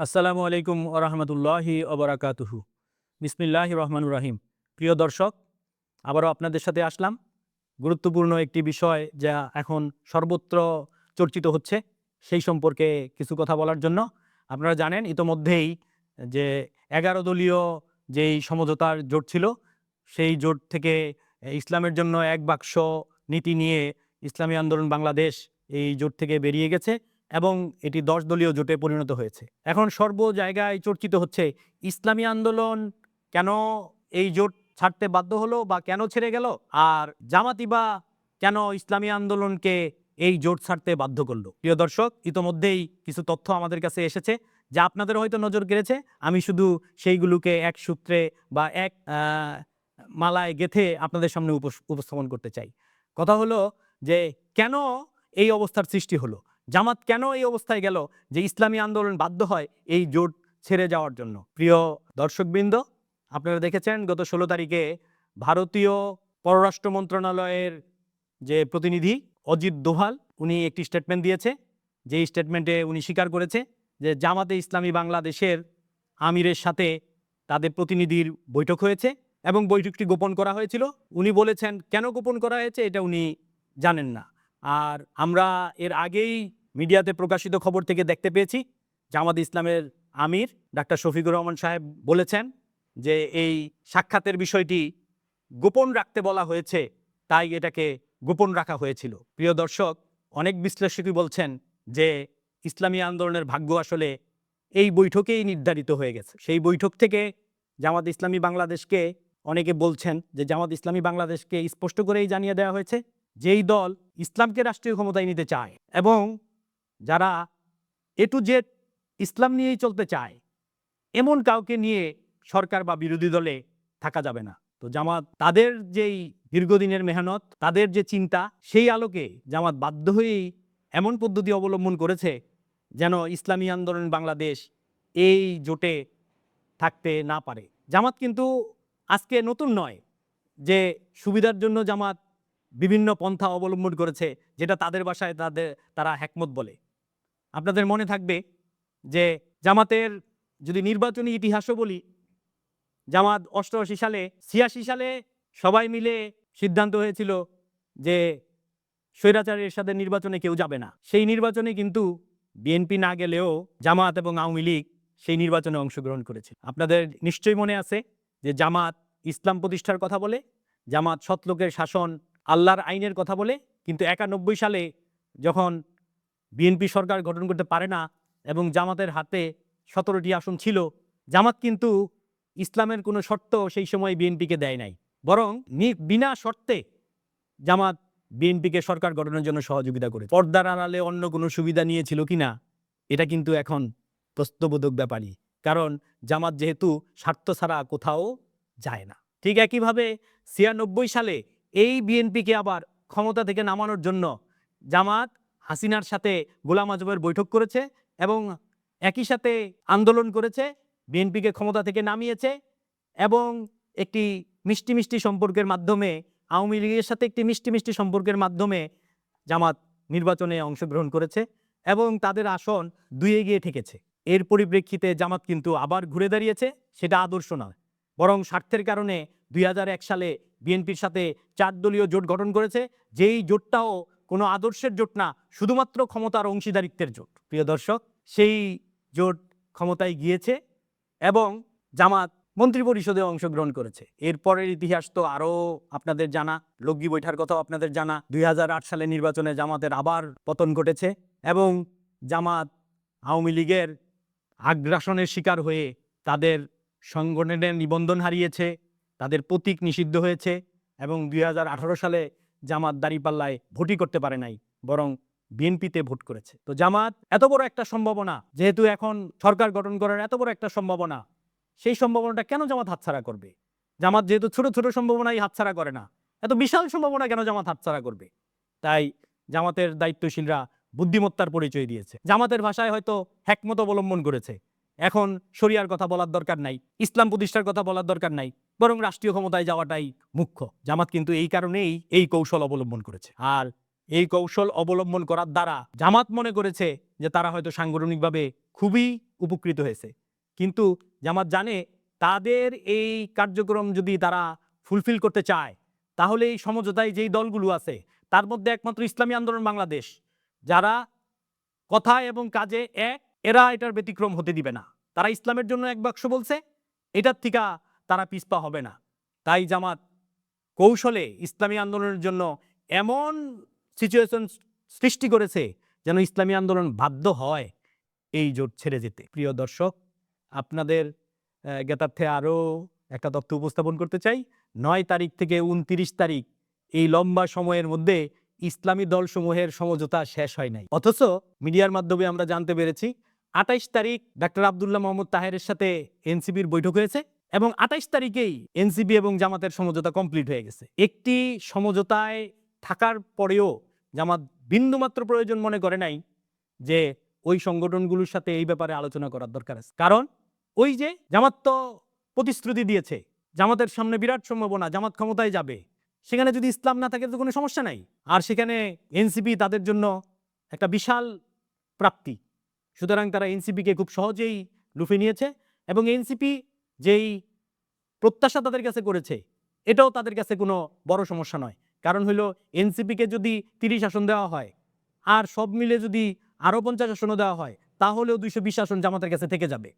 আসসালামু আলাইকুম ওরহমতুল্লাহি ওবরাকাতুহু। বিসমিল্লাহির রহমানুর রহিম। প্রিয় দর্শক, আবারও আপনাদের সাথে আসলাম গুরুত্বপূর্ণ একটি বিষয় যা এখন সর্বত্র চর্চিত হচ্ছে সেই সম্পর্কে কিছু কথা বলার জন্য। আপনারা জানেন ইতোমধ্যেই যে 11 দলীয় যেই সমঝোতার জোট ছিল, সেই জোট থেকে ইসলামের জন্য এক বাক্স নীতি নিয়ে ইসলামী আন্দোলন বাংলাদেশ এই জোট থেকে বেরিয়ে গেছে এবং এটি 10 দলীয় জোটে পরিণত হয়েছে। এখন সর্ব জায়গায় চর্চিত হচ্ছে ইসলামী আন্দোলন কেন এই জোট ছাড়তে বাধ্য হলো বা কেন ছেড়ে গেল, আর জামাতি বা কেন ইসলামী আন্দোলনকে এই জোট ছাড়তে বাধ্য করলো। প্রিয় দর্শক, ইতোমধ্যেই কিছু তথ্য আমাদের কাছে এসেছে যা আপনাদের হয়তো নজর কেড়েছে। আমি শুধু সেইগুলোকে এক সূত্রে বা এক মালায় গেথে আপনাদের সামনে উপস্থাপন করতে চাই। কথা হলো যে কেন এই অবস্থার সৃষ্টি হলো, জামাত কেন এই অবস্থায় গেল যে ইসলামী আন্দোলন বাধ্য হয় এই জোট ছেড়ে যাওয়ার জন্য। প্রিয় দর্শকবৃন্দ, আপনারা দেখেছেন গত 16 তারিখে ভারতীয় পররাষ্ট্র মন্ত্রণালয়ের যে প্রতিনিধি অজিত দোভাল উনি একটি স্টেটমেন্ট দিয়েছে। যেই স্টেটমেন্টে উনি স্বীকার করেছে যে জামাতে ইসলামী বাংলাদেশের আমিরের সাথে তাদের প্রতিনিধির বৈঠক হয়েছে এবং বৈঠকটি গোপন করা হয়েছিল। উনি বলেছেন কেন গোপন করা হয়েছে এটা উনি জানেন না। আর আমরা এর আগেই মিডিয়াতে প্রকাশিত খবর থেকে দেখতে পেয়েছি জামাত ইসলামের আমির ডাক্তার শফিকুর রহমান সাহেব বলেছেন যে এই সাক্ষাতের বিষয়টি গোপন রাখতে বলা হয়েছে, তাই এটাকে গোপন রাখা হয়েছিল। প্রিয় দর্শক, অনেক বিশ্লেষকই বলছেন যে ইসলামী আন্দোলনের ভাগ্য আসলে এই বৈঠকেই নির্ধারিত হয়ে গেছে। সেই বৈঠক থেকে জামাত ইসলামী বাংলাদেশকে অনেকে বলছেন যে জামাত ইসলামী বাংলাদেশকে স্পষ্ট করেই জানিয়ে দেওয়া হয়েছে যেই দল ইসলামকে রাষ্ট্রীয় ক্ষমতায় নিতে চায় এবং যারা এ টু জেড ইসলাম নিয়েই চলতে চায় এমন কাউকে নিয়ে সরকার বা বিরোধী দলে থাকা যাবে না। তো জামাত তাদের যেই দীর্ঘদিনের মেহনত, তাদের যে চিন্তা, সেই আলোকে জামাত বাধ্য হয়েই এমন পদ্ধতি অবলম্বন করেছে যেন ইসলামী আন্দোলন বাংলাদেশ এই জোটে থাকতে না পারে। জামাত কিন্তু আজকে নতুন নয় যে সুবিধার জন্য জামাত বিভিন্ন পন্থা অবলম্বন করেছে, যেটা তাদের ভাষায় তারা হেকমত বলে। আপনাদের মনে থাকবে যে জামাতের যদি নির্বাচনী ইতিহাসও বলি, জামাত 88 সালে 86 সালে সবাই মিলে সিদ্ধান্ত হয়েছিল যে স্বৈরাচারের এরশাদের নির্বাচনে কেউ যাবে না। সেই নির্বাচনে কিন্তু বিএনপি না গেলেও জামাত এবং আওয়ামী লীগ সেই নির্বাচনে অংশগ্রহণ করেছে। আপনাদের নিশ্চয়ই মনে আছে যে জামাত ইসলাম প্রতিষ্ঠার কথা বলে, জামাত সৎলোকের শাসন, আল্লাহর আইনের কথা বলে, কিন্তু 91 সালে যখন বিএনপি সরকার গঠন করতে পারে না এবং জামাতের হাতে 17টি আসন ছিল, জামাত কিন্তু ইসলামের কোনো শর্ত সেই সময় বিএনপিকে দেয় নাই, বরং বিনা শর্তে জামাত বিএনপিকে সরকার গঠনের জন্য সহযোগিতা করে। পর্দার আড়ালে অন্য কোনো সুবিধা নিয়েছিল কিনা এটা কিন্তু এখন প্রশ্নবোধক ব্যাপারই, কারণ জামাত যেহেতু স্বার্থ ছাড়া কোথাও যায় না। ঠিক একইভাবে 96 সালে এই বিএনপিকে আবার ক্ষমতা থেকে নামানোর জন্য জামাত হাসিনার সাথে গোলাম আজমের বৈঠক করেছে এবং একই সাথে আন্দোলন করেছে, বিএনপিকে ক্ষমতা থেকে নামিয়েছে এবং একটি মিষ্টি মিষ্টি সম্পর্কের মাধ্যমে, আওয়ামী লীগের সাথে একটি মিষ্টি মিষ্টি সম্পর্কের মাধ্যমে জামাত নির্বাচনে অংশগ্রহণ করেছে এবং তাদের আসন 2-এ গিয়ে ঠেকেছে। এর পরিপ্রেক্ষিতে জামাত কিন্তু আবার ঘুরে দাঁড়িয়েছে। সেটা আদর্শ নয়, বরং স্বার্থের কারণে 2001 সালে বিএনপির সাথে 4 দলীয় জোট গঠন করেছে, যেই জোটটাও কোনো আদর্শের জোট না, শুধুমাত্র ক্ষমতার অংশীদারিত্বের জোট। প্রিয় দর্শক, সেই জোট ক্ষমতায় গিয়েছে এবং জামাত মন্ত্রী পরিষদে অংশগ্রহণ করেছে। এরপরের ইতিহাস তো আরও আপনাদের জানা, লগগি বৈঠার কথাও আপনাদের জানা। 2008 সালে নির্বাচনে জামাতের আবার পতন ঘটেছে এবং জামাত আওয়ামী লীগের আগ্রাসনের শিকার হয়ে তাদের সংগঠনের নিবন্ধন হারিয়েছে, তাদের প্রতীক নিষিদ্ধ হয়েছে এবং 2018 সালে জামাত দাঁড়িপাল্লায় ভোটই করতে পারে নাই, বরং বিএনপিতে ভোট করেছে। তো জামাত এত বড় একটা সম্ভাবনা, যেহেতু এখন সরকার গঠন করার এত বড় একটা সম্ভাবনা, সেই সম্ভাবনাটা কেন জামাত হাতছাড়া করবে? জামাত যেহেতু ছোট ছোট সম্ভাবনাই হাতছাড়া করে না, এত বিশাল সম্ভাবনা কেন জামাত হাতছাড়া করবে? তাই জামাতের দায়িত্বশীলরা বুদ্ধিমত্তার পরিচয় দিয়েছে। জামাতের ভাষায় হয়তো হেকমত অবলম্বন করেছে। এখন শরিয়ার কথা বলার দরকার নাই, ইসলাম প্রতিষ্ঠার কথা বলার দরকার নাই, বরং রাষ্ট্রীয় ক্ষমতায় যাওয়াটাই মুখ্য। জামাত কিন্তু এই কারণেই এই কৌশল অবলম্বন করেছে। আর এই কৌশল অবলম্বন করার দ্বারা জামাত মনে করেছে যে তারা হয়তো সাংগঠনিকভাবে খুবই উপকৃত হয়েছে। কিন্তু জামাত জানে তাদের এই কার্যক্রম যদি তারা ফুলফিল করতে চায়, তাহলে এই সমঝোতায় যেই দলগুলো আছে তার মধ্যে একমাত্র ইসলামী আন্দোলন বাংলাদেশ, যারা কথায় এবং কাজে এক, এরা এটার ব্যতিক্রম হতে দিবে না। তারা ইসলামের জন্য এক বাক্স বলছে, এটার থেকে তারা পিছপা হবে না। তাই জামাত কৌশলে ইসলামী আন্দোলনের জন্য এমন সিচুয়েশন সৃষ্টি করেছে যেন ইসলামী আন্দোলন বাধ্য হয় এই জোট ছেড়ে যেতে। প্রিয় দর্শক, আপনাদের জ্ঞাতার্থে আরও একটা তথ্য উপস্থাপন করতে চাই। 9 তারিখ থেকে 29 তারিখ এই লম্বা সময়ের মধ্যে ইসলামী দলসমূহের সমঝোতা শেষ হয় নাই। অথচ মিডিয়ার মাধ্যমে আমরা জানতে পেরেছি 28 তারিখ ডাক্তার আব্দুল্লাহ মোহাম্মদ তাহেরের সাথে এনসিপির বৈঠক হয়েছে এবং 28 তারিখেই এনসিপি এবং জামাতের সমঝোতা কমপ্লিট হয়ে গেছে। একটি সমঝোতায় থাকার পরেও জামাত বিন্দুমাত্র প্রয়োজন মনে করে নাই যে ওই সংগঠনগুলোর সাথে এই ব্যাপারে আলোচনা করার দরকার আছে। কারণ ওই যে জামাত তো প্রতিশ্রুতি দিয়েছে, জামাতের সামনে বিরাট সম্ভাবনা, জামাত ক্ষমতায় যাবে। সেখানে যদি ইসলাম না থাকে তো কোনো সমস্যা নাই। আর সেখানে এনসিপি তাদের জন্য একটা বিশাল প্রাপ্তি। সুতরাং তারা এনসিপিকে খুব সহজেই লুফে নিয়েছে এবং এনসিপি যেই প্রত্যাশা তাদের কাছে করেছে এটাও তাদের কাছে কোনো বড় সমস্যা নয়। কারণ হইল এনসিপিকে যদি 30 আসন দেওয়া হয় আর সব মিলে যদি আরও 50 আসনও দেওয়া হয়, তাহলেও 220 আসন জামাতের কাছে থেকে যাবে।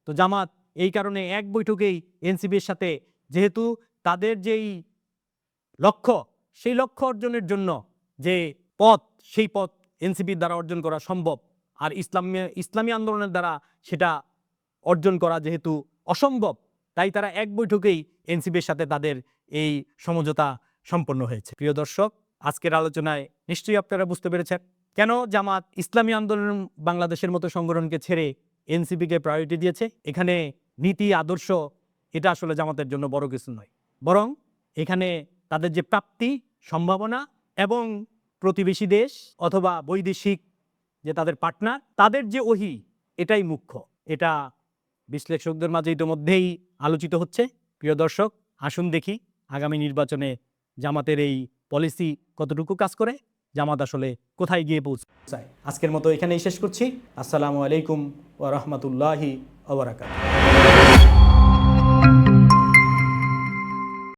তো জামাত এই কারণে এক বৈঠকেই এনসিপির সাথে, যেহেতু তাদের যেই লক্ষ্য সেই লক্ষ্য অর্জনের জন্য যে পথ, সেই পথ এনসিপির দ্বারা অর্জন করা সম্ভব, আর ইসলামী আন্দোলনের দ্বারা সেটা অর্জন করা যেহেতু অসম্ভব, তাই তারা এক বৈঠকেই এনসিপির সাথে তাদের এই সমঝোতা সম্পন্ন হয়েছে। প্রিয় দর্শক, আজকের আলোচনায় নিশ্চয়ই আপনারা বুঝতে পেরেছেন কেন জামাত ইসলামী আন্দোলন বাংলাদেশের মতো সংগঠনকে ছেড়ে এনসিপিকে প্রায়োরিটি দিয়েছে। এখানে নীতি আদর্শ এটা আসলে জামাতের জন্য বড় কিছু নয়, বরং এখানে তাদের যে প্রাপ্তি, সম্ভাবনা এবং প্রতিবেশী দেশ অথবা বৈদেশিক যে তাদের পার্টনার, তাদের যে ওহি, এটাই মুখ্য। এটা বিশ্লেষকদের মাঝে ইতিমধ্যেই আলোচিত হচ্ছে। প্রিয় দর্শক, আসুন দেখি আগামী নির্বাচনে জামাতের এই পলিসি কতটুকু কাজ করে, জামাত আসলে কোথায় গিয়ে পৌঁছায়। আজকের মতো এখানেই শেষ করছি। আসসালামু আলাইকুম ওয়া রাহমাতুল্লাহি ওয়া বারাকাতুহু।